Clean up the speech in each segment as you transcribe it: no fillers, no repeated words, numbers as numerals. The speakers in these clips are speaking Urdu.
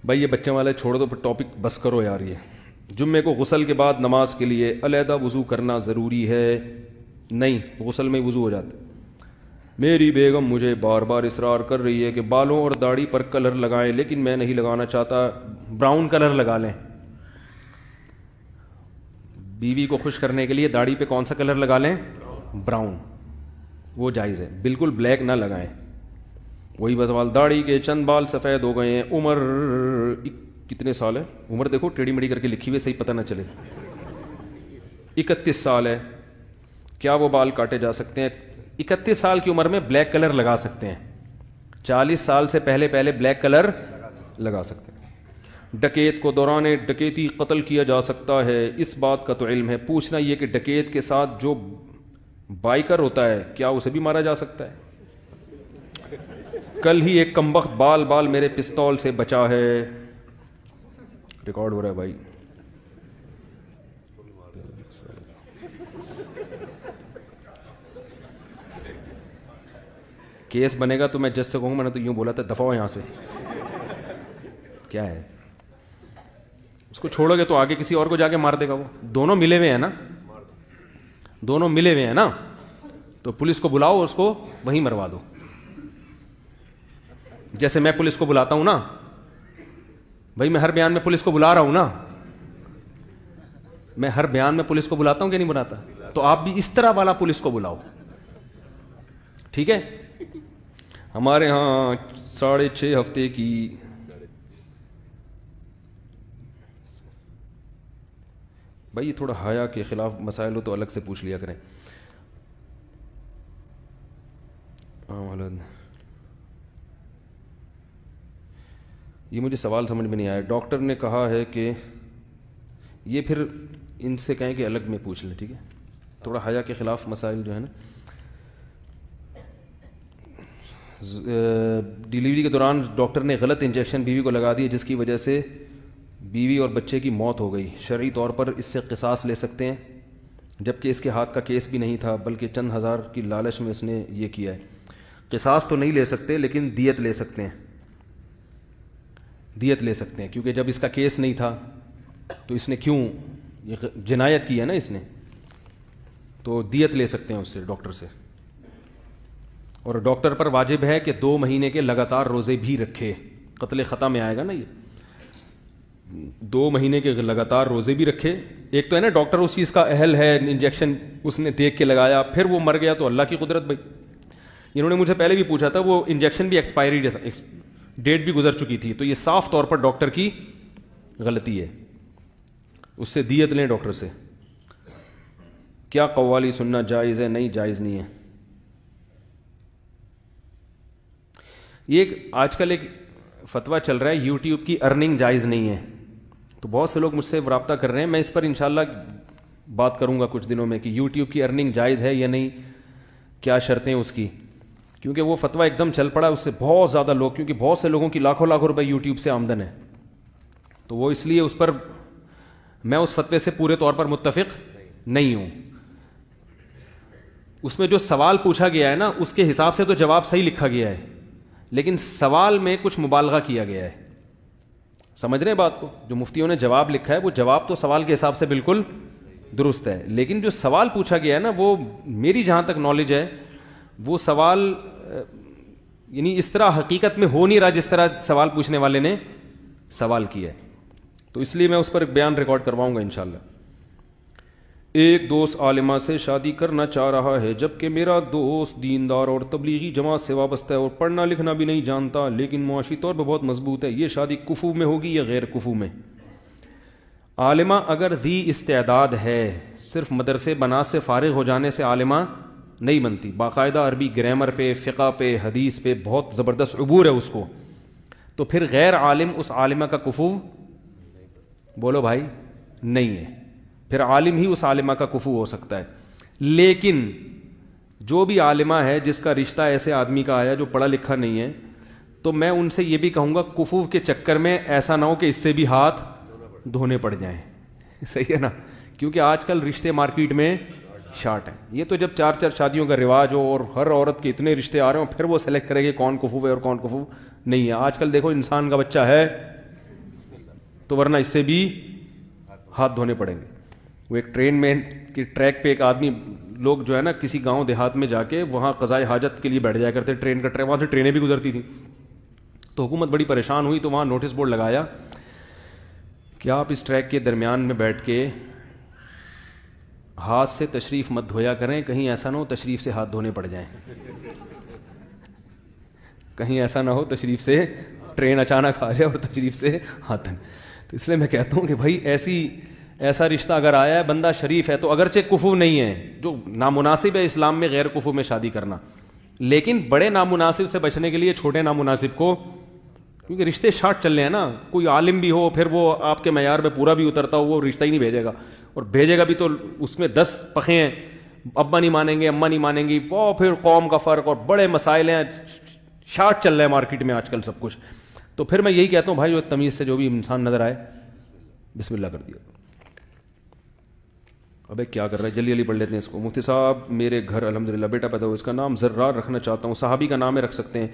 بھائی یہ بچے والے چھوڑ دو, ٹاپک بس کرو یار. یہ جمعے کو غسل کے بعد نماز کے لیے علیحدہ وضو کرنا ضروری ہے؟ نہیں, غسل میں وضو ہو جاتا ہے. میری بیگم مجھے بار بار اصرار کر رہی ہے کہ بالوں اور داڑھی پر کلر لگائیں, لیکن میں نہیں لگانا چاہتا. براؤن کلر لگا لیں. بیوی کو خوش کرنے کے لیے داڑھی پہ کون سا کلر لگا لیں؟ براؤن, وہ جائز ہے. بالکل بلیک نہ لگائیں. وہی بسوال, داڑھی کے چند بال سفید ہو گئے ہیں, عمر کتنے سال ہے؟ عمر دیکھو ٹیڑھی مڑی کر کے لکھی ہوئی, صحیح پتہ نہ چلے. 31 سال ہے, کیا وہ بال کاٹے جا سکتے ہیں؟ 31 سال کی عمر میں بلیک کلر لگا سکتے ہیں. 40 سال سے پہلے بلیک کلر لگا سکتے ہیں. ڈکیت کو دوران ڈکیتی قتل کیا جا سکتا ہے, اس بات کا تو علم ہے. پوچھنا یہ کہ ڈکیت کے ساتھ جو بائیکر ہوتا ہے کیا اسے بھی مارا جا سکتا ہے؟ کل ہی ایک کمبخت بال میرے پستول سے بچا ہے. ریکارڈ ہو رہا ہے بھائی. کیس بنے گا تو میں جج سے کہوں گا میں نے تو یوں بولا تھا دفعہ ہو یہاں سے. کیا ہے, اس کو چھوڑو گے تو آگے کسی اور کو جا کے مار دے گا. وہ دونوں ملے ہوئے ہیں نا, دونوں ملے ہوئے ہیں نا, تو پولیس کو بلاؤ, اس کو وہیں مروا دو. جیسے میں پولیس کو بلاتا ہوں نا بھائی, میں ہر بیان میں پولیس کو بلا رہا ہوں نا, میں ہر بیان میں پولیس کو بلاتا ہوں کہ نہیں بلاتا؟ تو آپ بھی اس طرح والا پولیس کو بلاؤ, ٹھیک ہے. ہمارے ہاں 6.5 ہفتے کی بھائی تھوڑا حیا کے خلاف مسائل ہو تو الگ سے پوچھ لیا کریں. یہ مجھے سوال سمجھ میں نہیں آیا. ڈاکٹر نے کہا ہے کہ یہ پھر ان سے کہیں کہ الگ میں پوچھ لیں, ٹھیک ہے. تھوڑا حیا کے خلاف مسائل جو ہے نا, ڈیلیوری کے دوران ڈاکٹر نے غلط انجیکشن بیوی کو لگا دی جس کی وجہ سے بیوی اور بچے کی موت ہو گئی. شرعی طور پر اس سے قصاص لے سکتے ہیں جبکہ اس کے ہاتھ کا کیس بھی نہیں تھا بلکہ چند ہزار کی لالچ میں اس نے یہ کیا ہے. قصاص تو نہیں لے سکتے لیکن دیت لے سکتے ہیں, دیت لے سکتے ہیں کیونکہ جب اس کا کیس نہیں تھا تو اس نے کیوں یہ جنایت کی ہے نا اس نے, تو دیت لے سکتے ہیں اس سے, ڈاکٹر سے. اور ڈاکٹر پر واجب ہے کہ 2 مہینے کے لگاتار روزے بھی رکھے. قتل خطا میں آئے گا نا یہ, 2 مہینے کے لگاتار روزے بھی رکھے. ایک تو ہے نا ڈاکٹر اس چیز کا اہل ہے, انجیکشن اس نے دیکھ کے لگایا, پھر وہ مر گیا تو اللہ کی قدرت. بھائی انہوں نے مجھے پہلے بھی پوچھا تھا, وہ انجیکشن بھی ایکسپائری ڈیٹ بھی گزر چکی تھی, تو یہ صاف طور پر ڈاکٹر کی غلطی ہے, اس سے دیت لیں ڈاکٹر سے. کیا قوالی سننا جائز ہے؟ نہیں, جائز نہیں ہے. یہ آج کل ایک فتویٰ چل رہا ہے یوٹیوب کی ارننگ جائز نہیں ہے, تو بہت سے لوگ مجھ سے رابطہ کر رہے ہیں. میں اس پر انشاءاللہ بات کروں گا کچھ دنوں میں کہ یوٹیوب کی ارننگ جائز ہے یا نہیں, کیا شرطیں اس کی, کیونکہ وہ فتویٰ ایک دم چل پڑا ہے, اس سے بہت زیادہ لوگ, کیونکہ بہت سے لوگوں کی لاکھوں روپے یوٹیوب سے آمدن ہے, تو وہ اس لیے اس پر میں اس فتوے سے پورے طور پر متفق نہیں ہوں. اس میں جو سوال پوچھا گیا ہے نا اس کے حساب سے تو جواب صحیح لکھا گیا ہے, لیکن سوال میں کچھ مبالغہ کیا گیا ہے. سمجھ رہے ہیں بات کو؟ جو مفتیوں نے جواب لکھا ہے وہ جواب تو سوال کے حساب سے بالکل درست ہے, لیکن جو سوال پوچھا گیا ہے نا وہ میری جہاں تک نالج ہے وہ سوال یعنی اس طرح حقیقت میں ہو نہیں رہا جس طرح سوال پوچھنے والے نے سوال کیا ہے. تو اس لیے میں اس پر ایک بیان ریکارڈ کرواؤں گا انشاءاللہ. ایک دوست عالمہ سے شادی کرنا چاہ رہا ہے جبکہ میرا دوست دیندار اور تبلیغی جماعت سے وابستہ ہے اور پڑھنا لکھنا بھی نہیں جانتا لیکن معاشی طور پر بہت مضبوط ہے. یہ شادی کفو میں ہوگی یا غیر کفو میں؟ عالمہ اگر ذی استعداد ہے, صرف مدرسے بنات سے فارغ ہو جانے سے عالمہ نہیں بنتی, باقاعدہ عربی گرامر پہ, فقہ پہ, حدیث پہ بہت زبردست عبور ہے اس کو, تو پھر غیر عالم اس عالمہ کا کفو بولو بھائی نہیں ہے, پھر عالم ہی اس عالمہ کا کفو ہو سکتا ہے. لیکن جو بھی عالمہ ہے جس کا رشتہ ایسے آدمی کا آیا جو پڑھا لکھا نہیں ہے, تو میں ان سے یہ بھی کہوں گا کفو کے چکر میں ایسا نہ ہو کہ اس سے بھی ہاتھ دھونے پڑ جائیں. صحیح ہے نا, کیونکہ آج کل رشتے مارکیٹ میں شارٹ ہیں. یہ تو جب 4 شادیوں کا رواج ہو اور ہر عورت کے اتنے رشتے آ رہے ہوں پھر وہ سلیکٹ کرے گی کون کفو ہے اور کون کفو نہیں ہے. آج کل دیکھو انسان کا بچہ ہے تو ورنہ اس سے بھی ہاتھ دھونے پڑیں گے. وہ ایک ٹرین میں کہ ٹریک پہ ایک آدمی, لوگ جو ہے نا کسی گاؤں دیہات میں جا کے وہاں قضائے حاجت کے لیے بیٹھ جایا کرتے, ٹرین کا ٹریک, وہاں سے ٹرینیں بھی گزرتی تھیں. تو حکومت بڑی پریشان ہوئی تو وہاں نوٹس بورڈ لگایا کہ آپ اس ٹریک کے درمیان میں بیٹھ کے ہاتھ سے تشریف مت دھویا کریں, کہیں ایسا نہ ہو تشریف سے ہاتھ دھونے پڑ جائیں, کہیں ایسا نہ ہو تشریف سے ٹرین اچانک آ جائے اور تشریف سے ہاتھ دھویں. تو اس لیے میں کہتا ہوں کہ بھائی ایسا رشتہ اگر آیا ہے, بندہ شریف ہے, تو اگرچہ کفو نہیں ہے, جو نامناسب ہے اسلام میں غیر کفو میں شادی کرنا, لیکن بڑے نامناسب سے بچنے کے لیے چھوٹے نامناسب کو, کیونکہ رشتے شارٹ چل رہے ہیں نا, کوئی عالم بھی ہو پھر وہ آپ کے معیار میں پورا بھی اترتا ہو وہ رشتہ ہی نہیں بھیجے گا, اور بھیجے گا بھی تو اس میں 10 پخے ہیں, ابا نہیں مانیں گے, اماں نہیں مانیں گی, وہ پھر قوم کا فرق اور بڑے مسائل ہیں, شارٹ چل رہا ہے مارکیٹ میں آج کل سب کچھ. تو پھر میں یہی کہتا ہوں بھائی جو تمیز سے جو بھی انسان نظر آئے بسم اللہ کر دیا. ابے کیا کر رہا ہے, جلدی جلدی پڑھ لیتے ہیں اس کو. مفتی صاحب میرے گھر الحمدللہ بیٹا پیدا ہو, اس کا نام زرار رکھنا چاہتا ہوں, صحابی کا نام ہے رکھ سکتے ہیں,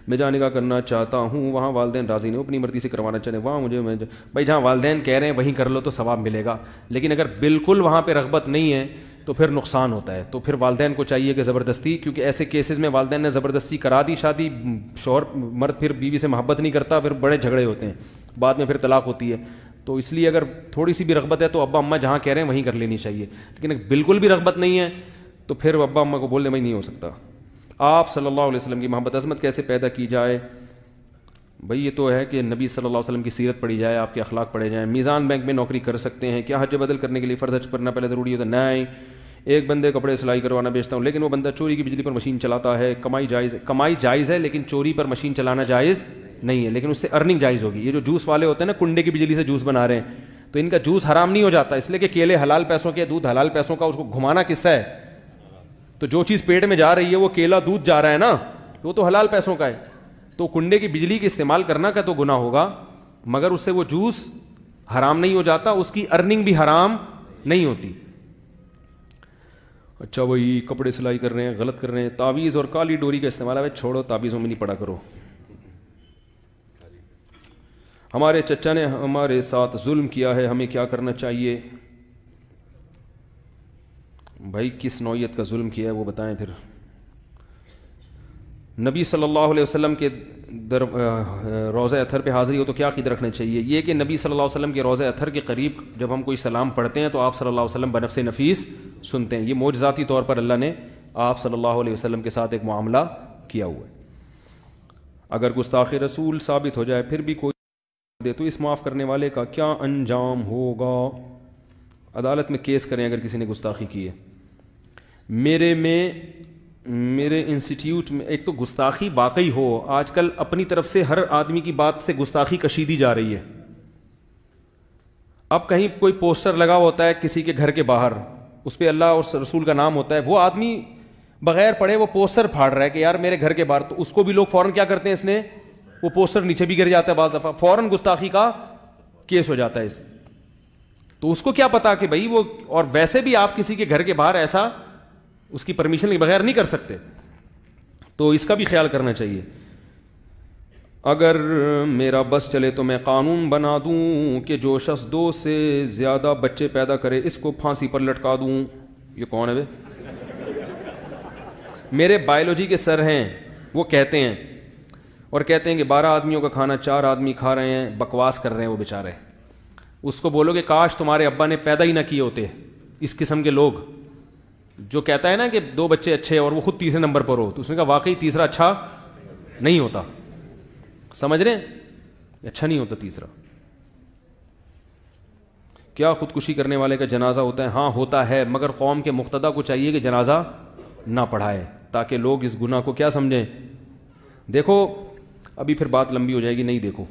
میں جہاں نکاح کرنا چاہتا ہوں وہاں والدین راضی نہیں, اپنی مرضی سے کروانا چاہیں وہاں مجھے بھائی جہاں والدین کہہ رہے ہیں وہیں کر لو تو ثواب ملے گا, لیکن اگر بالکل وہاں پہ رغبت نہیں ہے تو پھر نقصان ہوتا ہے. تو پھر والدین کو چاہیے کہ زبردستی, کیونکہ ایسے کیسز میں والدین نے زبردستی کرا دی شادی, شوہر مرد پھر بیوی سے محبت نہیں کرتا, پھر بڑے جھگڑے ہوتے ہیں, بعد میں پھر طلاق ہوتی ہے. تو اس لیے اگر تھوڑی سی بھی رغبت ہے تو ابا اماں جہاں کہہ رہے ہیں وہیں کر لینی چاہیے, لیکن اگر بالکل بھی رغبت نہیں ہے تو پھر ابا اماں کو بولنے میں نہیں ہو سکتا. آپ صلی اللہ علیہ وسلم کی محبت عظمت کیسے پیدا کی جائے؟ بھئی یہ تو ہے کہ نبی صلی اللہ علیہ وسلم کی سیرت پڑھی جائے, آپ کے اخلاق پڑھے جائیں. میزان بینک میں نوکری کر سکتے ہیں کیا؟ حج بدل کرنے کے لیے فرض حج کرنا پہلے ضروری ہوتا ہے؟ نہیں. ایک بندے کپڑے سلائی کروانا بیچتا ہوں, لیکن وہ بندہ چوری کی بجلی پر مشین چلاتا ہے, کمائی جائز ہے؟ کمائی جائز ہے لیکن چوری پر مشین چلانا جائز نہیں ہے, لیکن اس سے ارننگ جائز ہوگی. یہ جو جوس والے ہوتے ہیں نا کنڈے کی بجلی سے جوس بنا رہے ہیں, تو ان کا جوس حرام نہیں ہو جاتا, اس لیے کہ کیلے حلال پیسوں کے, دودھ حلال پیسوں کا, اس کو گھمانا قصہ ہے. تو جو چیز پیٹ میں جا رہی ہے وہ کیلا دودھ جا رہا ہے نا, وہ تو حلال پیسوں کا ہے. تو کنڈے کی بجلی کے استعمال کرنا کا تو گناہ ہوگا, مگر اس سے وہ جوس حرام نہیں ہو جاتا, اس کی ارننگ بھی حرام نہیں ہوتی. اچھا وہی کپڑے سلائی کر رہے ہیں, غلط کر رہے ہیں. تعویذ اور کالی ڈوری کا استعمال ہے, چھوڑو تعویذوں میں نہیں پڑا کرو. ہمارے چچا نے ہمارے ساتھ ظلم کیا ہے, ہمیں کیا کرنا چاہیے؟ بھائی کس نوعیت کا ظلم کیا ہے وہ بتائیں. پھر نبی صلی اللہ علیہ وسلم کے روضہ اطہر پہ حاضری ہو تو کیا عقیدہ رکھنا چاہیے؟ یہ کہ نبی صلی اللہ علیہ وسلم کے روضہ اطہر کے قریب جب ہم کوئی سلام پڑھتے ہیں تو آپ صلی اللہ علیہ وسلم بنفس نفیس سنتے ہیں. یہ معجزاتی طور پر اللہ نے آپ صلی اللہ علیہ وسلم کے ساتھ ایک معاملہ کیا ہوا ہے. اگر گستاخ رسول ثابت ہو جائے پھر بھی کوئی دے تو اس معاف کرنے والے کا کیا انجام ہوگا؟ عدالت میں کیس کریں اگر کسی نے گستاخی کی ہے. میرے انسٹیٹیوٹ میں ایک تو گستاخی واقعی ہو, آج کل اپنی طرف سے ہر آدمی کی بات سے گستاخی کشیدی جا رہی ہے. اب کہیں کوئی پوسٹر لگا ہوتا ہے کسی کے گھر کے باہر, اس پہ اللہ اور رسول کا نام ہوتا ہے, وہ آدمی بغیر پڑھے وہ پوسٹر پھاڑ رہا ہے کہ یار میرے گھر کے باہر, تو اس کو بھی لوگ فوراً کیا کرتے ہیں, اس نے وہ پوسٹر نیچے بھی گر جاتا ہے بعض دفعہ, فوراً گستاخی کا کیس ہو جاتا ہے اس. تو اس کو کیا پتا کہ بھائی وہ, اور ویسے بھی آپ کسی کے گھر کے باہر ایسا اس کی پرمیشن کے بغیر نہیں کر سکتے, تو اس کا بھی خیال کرنا چاہیے. اگر میرا بس چلے تو میں قانون بنا دوں کہ جو شخص 2 سے زیادہ بچے پیدا کرے اس کو پھانسی پر لٹکا دوں. یہ کون ہے بے؟ میرے بایولوجی کے سر ہیں, وہ کہتے ہیں اور کہتے ہیں کہ 12 آدمیوں کا کھانا 4 آدمی کھا رہے ہیں, بکواس کر رہے ہیں وہ بیچارے. اس کو بولو کہ کاش تمہارے ابا نے پیدا ہی نہ کیے ہوتے. اس قسم کے لوگ جو کہتا ہے نا کہ 2 بچے اچھے اور وہ خود تیسرے نمبر پر ہو, تو اس نے کہا واقعی تیسرا اچھا نہیں ہوتا. سمجھ رہے ہیں, اچھا نہیں ہوتا تیسرا. کیا خودکشی کرنے والے کا جنازہ ہوتا ہے؟ ہاں ہوتا ہے, مگر قوم کے مقتدی کو چاہیے کہ جنازہ نہ پڑھائے تاکہ لوگ اس گناہ کو کیا سمجھیں. دیکھو ابھی پھر بات لمبی ہو جائے گی, نہیں دیکھو